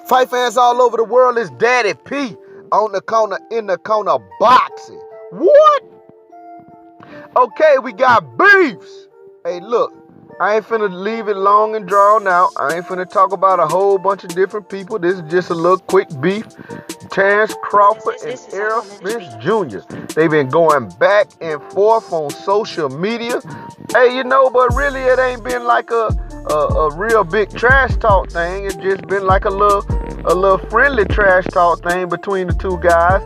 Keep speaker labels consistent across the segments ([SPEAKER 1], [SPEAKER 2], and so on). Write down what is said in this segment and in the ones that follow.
[SPEAKER 1] Fight fans all over the world, it's Daddy P on the corner, in the corner boxing. What? Okay, we got BEEFS. Hey, look, I ain't finna leave it long and drawn out. I ain't finna talk about a whole bunch of different people. This is just a little quick beef. Terrence, Crawford, and Errol, Spence Jr. They've been going back and forth on social media. Hey, but really it ain't been like a real big trash talk thing. It's just been like a little friendly trash talk thing between the two guys.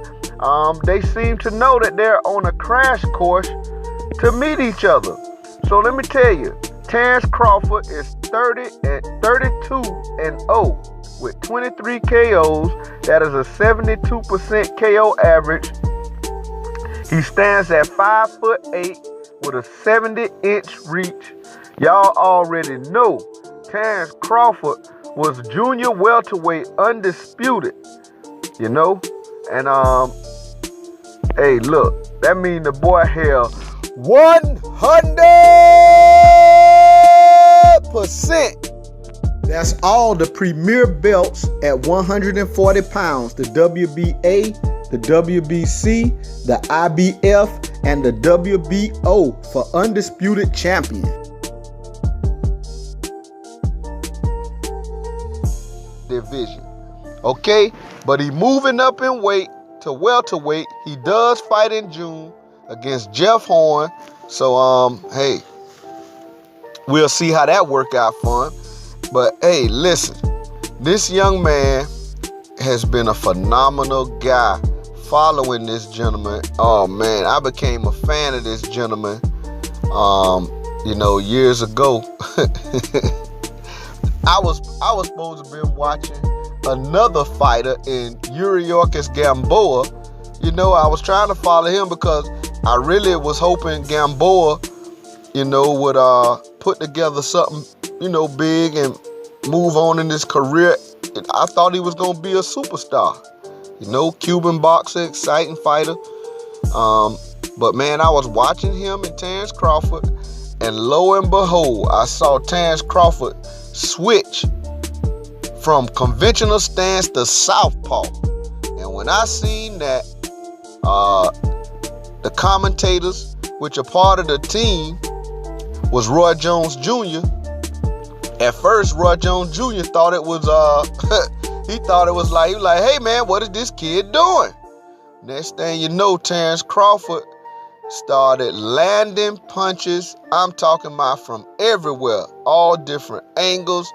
[SPEAKER 1] They seem to know that they're on a crash course to meet each other. So let me tell you, Terrence Crawford is 32-0 with 23 KOs. That is a 72% KO average. He stands at 5'8" with a 70-inch reach. Y'all already know Terrence Crawford was junior welterweight undisputed. And hey, look, that means the boy held 100%. That's all the premier belts at 140 pounds. The WBA, the WBC, the IBF, and the WBO for undisputed champion. Division. Okay, but he moving up in weight to welterweight. He does fight in June against Jeff Horn. So hey, we'll see how that work out for him. But hey, listen, this young man has been a phenomenal guy. Following this gentleman, oh man, I became a fan of this gentleman years ago. I was supposed to be watching another fighter in Yuriorkis Gamboa. I was trying to follow him because I really was hoping Gamboa, would put together something, big and move on in his career. I thought he was gonna be a superstar. Cuban boxer, exciting fighter. But man, I was watching him and Terrence Crawford, and lo and behold, I saw Terrence Crawford switch from conventional stance to southpaw. And when I seen that, the commentators, which are part of the team, was Roy Jones Jr. At first, Roy Jones Jr. thought it was he was like, hey man, what is this kid doing? Next thing you know, Terrence Crawford started landing punches. I'm talking about from everywhere, all different angles,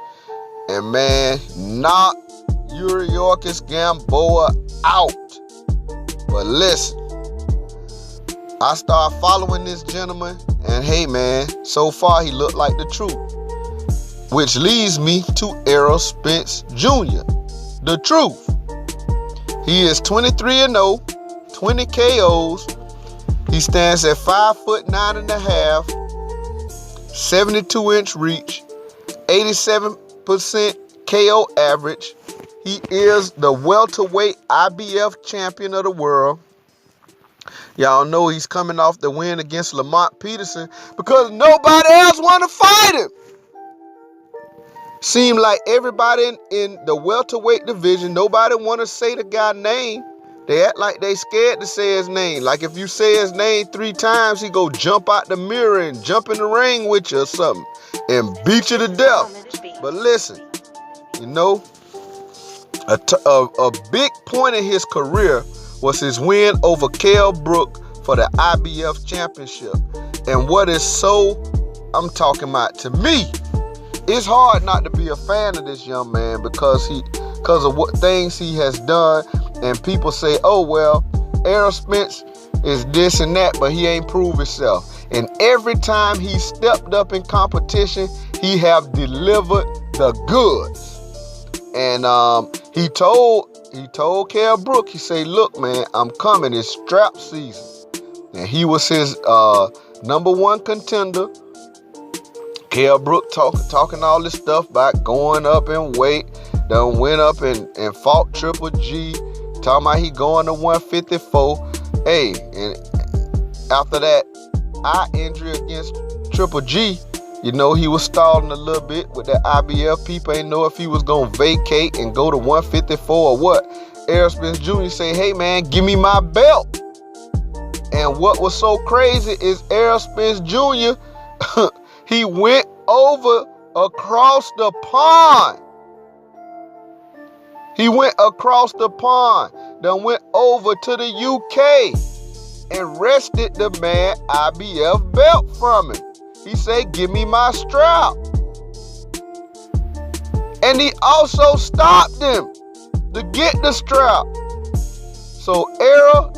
[SPEAKER 1] and man, knocked Yuriorkis Gamboa out. But listen, I started following this gentleman, and hey man, so far he looked like the truth. Which leads me to Errol Spence Jr. The truth. He is 23-0, 20 KOs. He stands at 5'9.5", 72-inch reach, 87% KO average. He is the welterweight IBF champion of the world. Y'all know he's coming off the win against Lamont Peterson because nobody else want to fight him. Seemed like everybody in the welterweight division, nobody want to say the guy's name. They act like they scared to say his name. Like if you say his name 3 times, he go jump out the mirror and jump in the ring with you or something and beat you to death. But listen, a big point in his career was his win over Kell Brook for the IBF championship. And what is I'm talking about, to me, it's hard not to be a fan of this young man because of what things he has done. And people say, oh, well, Errol Spence is this and that, but he ain't proved himself. And every time he stepped up in competition, he have delivered the goods. And he told Kell Brook, he say, look, man, I'm coming. It's strap season. And he was his #1 contender. Kell Brook talking all this stuff about going up in weight. Done went up and fought Triple G. Talking about he going to 154. Hey, and after that eye injury against Triple G, You know, he was stalling a little bit with that IBF. People ain't know if he was going to vacate and go to 154 or what. Errol Spence Jr. say, hey, man, give me my belt. And what was so crazy is Errol Spence Jr., he went over across the pond. He went across the pond, then went over to the UK and wrested the man IBF belt from him. He said, give me my strap. And he also stopped him to get the strap. So Errol,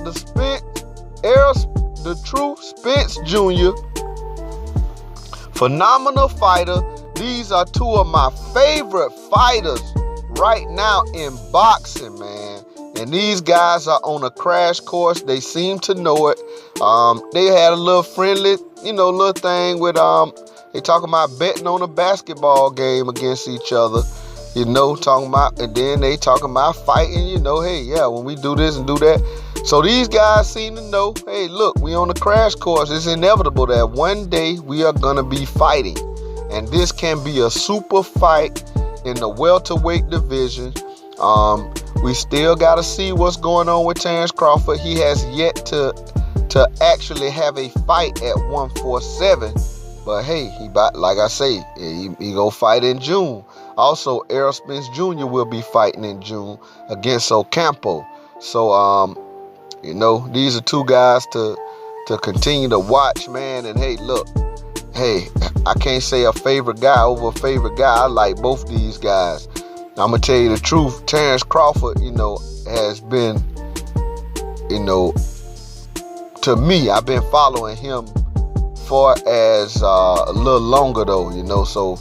[SPEAKER 1] the true Spence Jr., phenomenal fighter. These are two of my favorite fighters right now in boxing, man. And these guys are on a crash course. They seem to know it. They had a little friendly, little thing with, they talking about betting on a basketball game against each other, talking about, and then they talking about fighting, hey, yeah, when we do this and do that. So these guys seem to know, hey, look, we on the crash course. It's inevitable that one day we are going to be fighting. And this can be a super fight in the welterweight division. We still got to see what's going on with Terrence Crawford. He has yet to actually have a fight at 147. But hey, like I say, he gonna fight in June. Also, Errol Spence Jr. will be fighting in June against Ocampo. So, these are two guys to continue to watch, man. And hey, look, I can't say a favorite guy over a favorite guy. I like both these guys. I'm going to tell you the truth. Terrence Crawford, has been, to me, I've been following him for as a little longer, though, So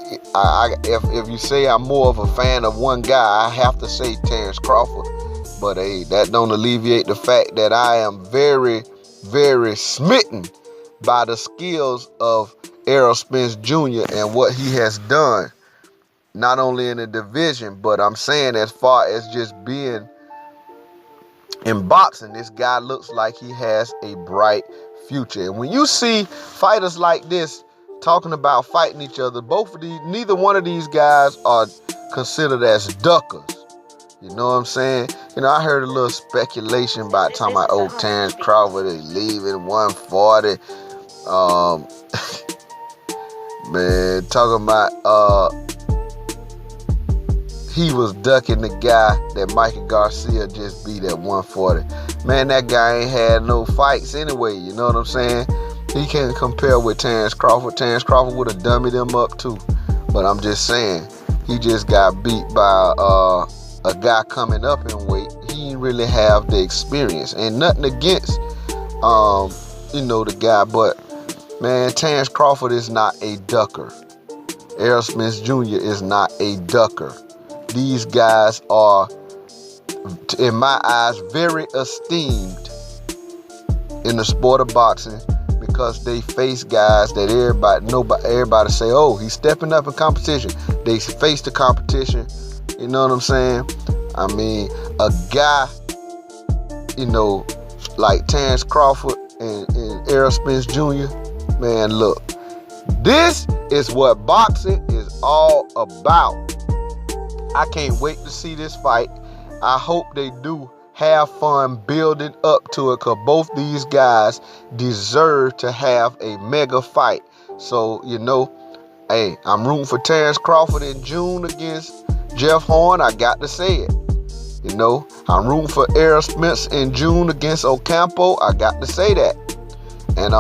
[SPEAKER 1] if you say I'm more of a fan of one guy, I have to say Terrence Crawford. But hey, that don't alleviate the fact that I am very, very smitten by the skills of Errol Spence Jr. and what he has done. Not only in the division, but I'm saying as far as just being in boxing, this guy looks like he has a bright future. And when you see fighters like this talking about fighting each other, neither one of these guys are considered as duckers. You know what I'm saying? I heard a little speculation about talking about, Terrence Crawford is leaving 140. Man, talking about, he was ducking the guy that Mikey Garcia just beat at 140. Man, that guy ain't had no fights anyway, you know what I'm saying? He can't compare with Terrence Crawford. Terrence Crawford would have dummied him up too. But I'm just saying, he just got beat by a guy coming up in weight. He didn't really have the experience. And nothing against, the guy. But, man, Terrence Crawford is not a ducker. Errol Spence Jr. is not a ducker. These guys are, in my eyes, very esteemed in the sport of boxing because they face guys that everybody say, oh, he's stepping up in competition. They face the competition. You know what I'm saying? I mean, a guy, like Terrence Crawford and Errol Spence Jr., man, look, this is what boxing is all about. I can't wait to see this fight. I hope they do have fun building up to it because both these guys deserve to have a mega fight. So, hey, I'm rooting for Terrence Crawford in June against Jeff Horn. I got to say it. I'm rooting for Errol Spence in June against Ocampo. I got to say that. And,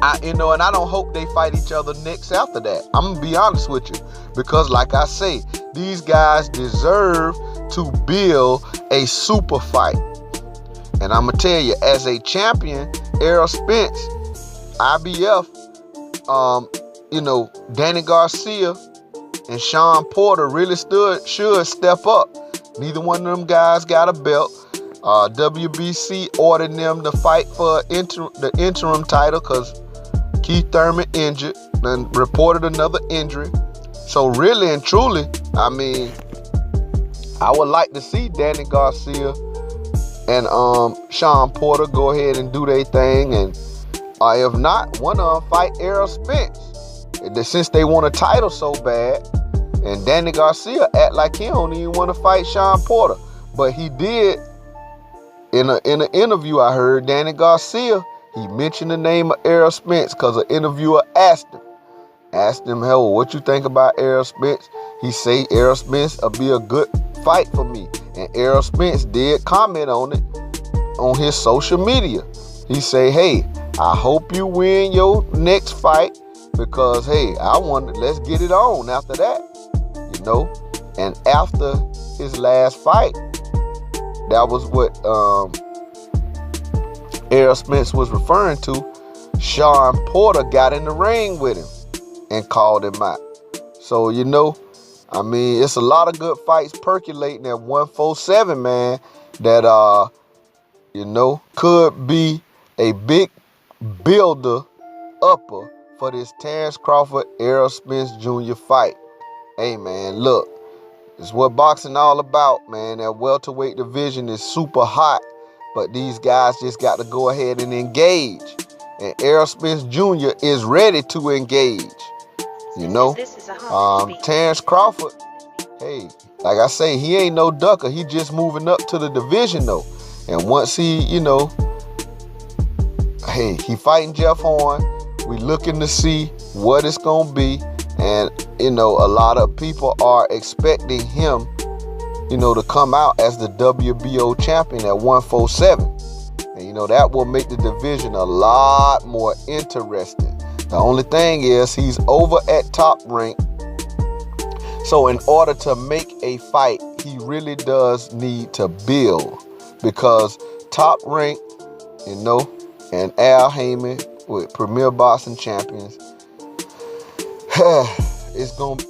[SPEAKER 1] I don't hope they fight each other next after that. I'm going to be honest with you. Because like I say, these guys deserve to build a super fight. And I'm going to tell you, as a champion, Errol Spence, IBF, Danny Garcia and Sean Porter really should step up. Neither one of them guys got a belt. WBC ordered them to fight for the interim title because Keith Thurman injured and reported another injury. So really and truly, I mean, I would like to see Danny Garcia and Sean Porter go ahead and do their thing and Or if not, one of them fight Errol Spence. Since they want a title so bad, and Danny Garcia act like he don't even want to fight Sean Porter. But he did, in an interview I heard, Danny Garcia, he mentioned the name of Errol Spence because an interviewer asked him, "Hell, what you think about Errol Spence?" He say Errol Spence will be a good fight for me. And Errol Spence did comment on it on his social media. He say, "Hey, I hope you win your next fight because, hey, let's get it on after that." And after his last fight, that was what Errol Spence was referring to. Sean Porter got in the ring with him and called him out. So, it's a lot of good fights percolating at 147, man, that, could be a big builder upper for this Terrence Crawford, Errol Spence Jr. fight. Hey, man, look, it's what boxing all about, man. That welterweight division is super hot, but these guys just got to go ahead and engage. And Errol Spence Jr. is ready to engage. Terrence Crawford, hey, like I say, he ain't no ducker. He just moving up to the division, though. And once he, he fighting Jeff Horn, we looking to see what it's going to be. And, a lot of people are expecting him, to come out as the WBO champion at 147. And, that will make the division a lot more interesting. The only thing is he's over at Top Rank. So in order to make a fight, he really does need to build. Because Top Rank, and Al Heyman with Premier Boxing Champions, it's gonna,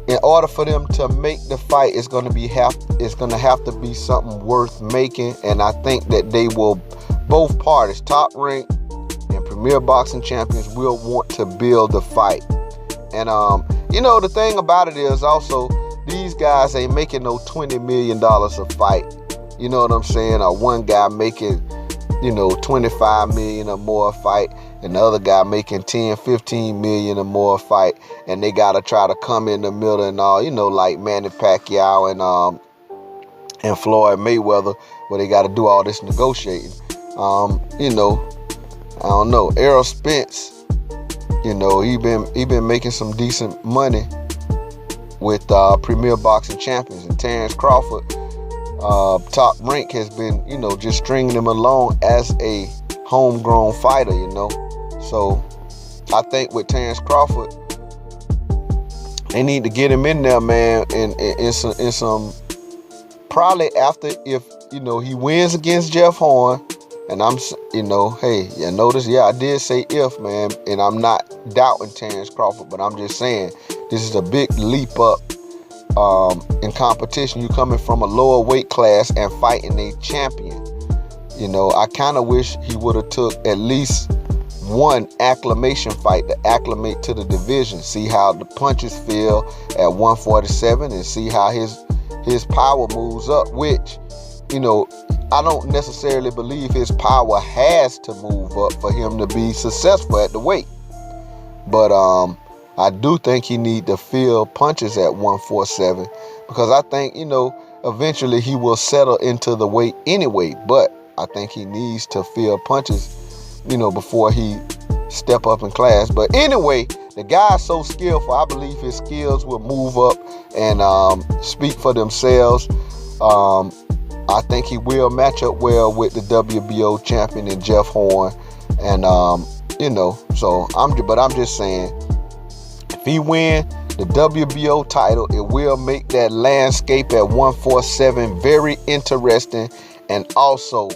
[SPEAKER 1] in order for them to make the fight, it's gonna have to be something worth making. And I think that they will, both parties, Top Rank and Premier Boxing Champions, will want to build the fight. And the thing about it is also, these guys ain't making no $20 million a fight. You know what I'm saying? Or one guy making, $25 million or more a fight, and the other guy making $10, $15 million or more a fight, and they gotta try to come in the middle and all, like Manny Pacquiao and Floyd Mayweather, where they gotta do all this negotiating. I don't know. Errol Spence, he been making some decent money with Premier Boxing Champions, and Terrence Crawford, Top Rank has been, just stringing him along as a homegrown fighter, So I think with Terrence Crawford, they need to get him in there, man, in some probably after, if he wins against Jeff Horn. And I'm, hey, you notice, I did say if, man, and I'm not doubting Terrence Crawford, but I'm just saying this is a big leap up in competition. You coming from a lower weight class and fighting a champion. I kind of wish he would have took at least one acclimation fight to acclimate to the division, see how the punches feel at 147, and see how his power moves up, which, I don't necessarily believe his power has to move up for him to be successful at the weight. But I do think he need to feel punches at 147, because I think, eventually he will settle into the weight anyway. But I think he needs to feel punches, before he step up in class. But anyway, the guy's so skillful. I believe his skills will move up and speak for themselves. I think he will match up well with the WBO champion and Jeff Horn. And, so I'm just saying, if he win the WBO title, it will make that landscape at 147 very interesting. And also,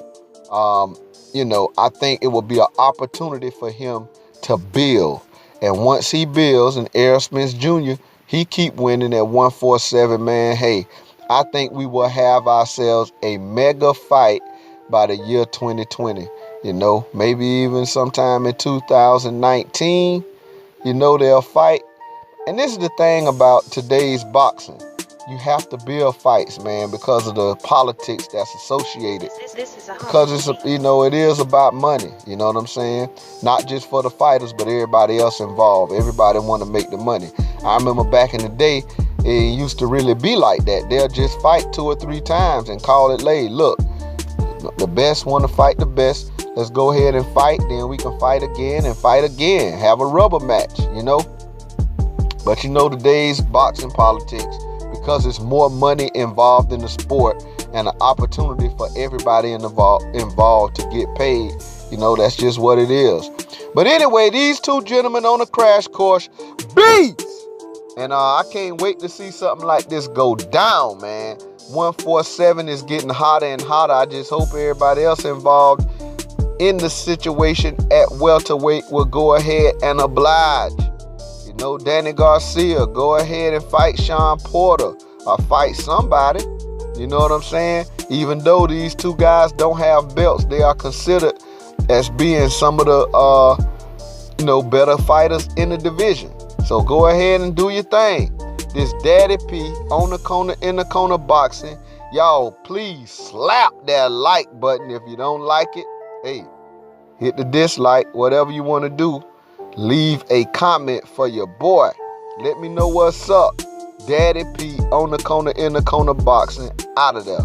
[SPEAKER 1] I think it will be an opportunity for him to build. And once he builds, and Errol Spence Jr., he keep winning at 147, man, hey, I think we will have ourselves a mega fight by the year 2020. Maybe even sometime in 2019, they'll fight. And this is the thing about today's boxing. you have to build fights, man, because of the politics that's associated. Because it is about money. You know what I'm saying? Not just for the fighters, but everybody else involved. Everybody want to make the money. I remember back in the day, it used to really be like that. They'll just fight 2 or 3 times and call it laid. Look, the best want to fight the best. Let's go ahead and fight. Then we can fight again and fight again. Have a rubber match, But today's boxing politics, because it's more money involved in the sport and an opportunity for everybody involved to get paid, that's just what it is. But anyway, these 2 gentlemen on a crash course, BEEFS! And I can't wait to see something like this go down, man. 147 is getting hotter and hotter. I just hope everybody else involved in the situation at welterweight will go ahead and oblige. Danny Garcia, go ahead and fight Sean Porter or fight somebody. You know what I'm saying? Even though these 2 guys don't have belts, they are considered as being some of the better fighters in the division. So go ahead and do your thing. This Daddy P on the corner, in the corner boxing. Y'all, please slap that like button. If you don't like it, hey, hit the dislike, whatever you want to do. Leave a comment for your boy. Let me know what's up. Daddy P on the corner, in the corner boxing. Out of there.